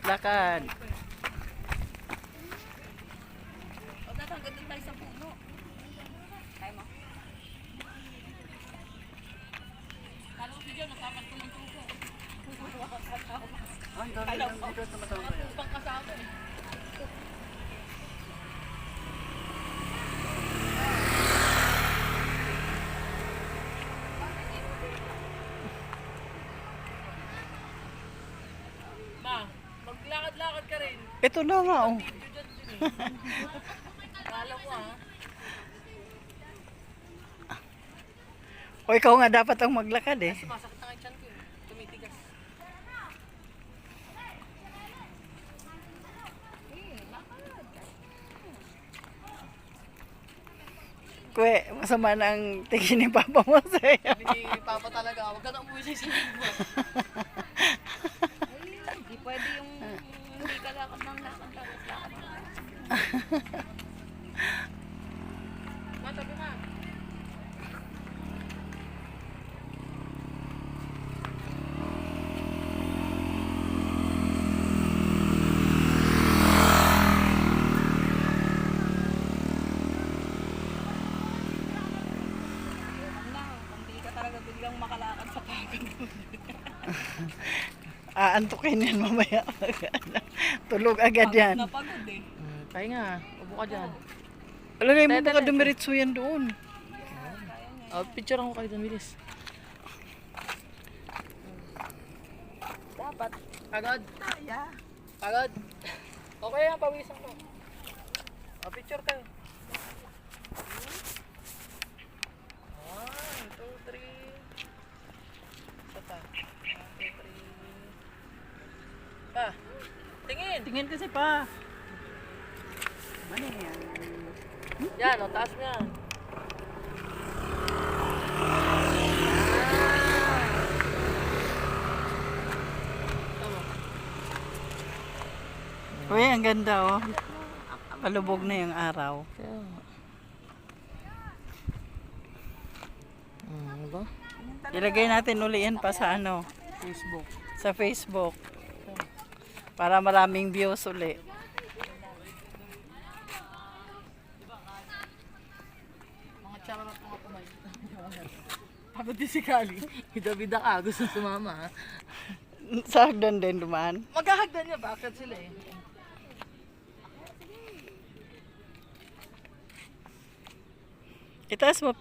lakad. O, tatanggal din tayo sa puno. Kaya mo. Kala ko si John, nakapagpun ng tuko. Ang dami lang dito sa matangkay. Upang kasama eh. Ma, maglakad-lakad ka rin. Ito na nga, oh. Video dyan din eh. Kala mo ah. O, ikaw nga dapat ang maglakad eh. Sumasakit na nga yung tiyan ko eh. Tumitigas. Kwe, masama na ang tingin ni Papa mo sa'yo. Sabi ni Papa talaga, huwag ka na umuwi sa isang linggo. Hindi pwede yung hindi ka lakad ng lakad tapos lakad ng lakad. Ma, sabi ma. Hindi ka talaga biglang makalakad sa pagod. Aantukin yan mamaya. Tulog agad yan. Napagod eh. Pahinga, upo ka dyan. Alagay mo baka dumiritso yan doon. Picture ako kayo dun, bilis. Dapat. Pagod? Kaya. Pagod? Okay yan, pawisan ko. Picture kayo. 1, 2, 3. Isa pa. 1, 2, 3. Pa, tingin. Tingin kasi pa. Ano yan? Yan, o, taas mo yan. Tama. Uy, ang ganda oh. Palubog na yung araw. Kaya nga. Ano ba? Ilagay natin uli yan pa sa ano, Facebook. sa Facebook. Para maraming views uli. Mga charot mga kumay. Pagod din si Kali. Bida-bida ka, gusto sumama. Sa hagdan din dumaan. Maghahagdan niya, bakit sila eh? Itaas mo pa.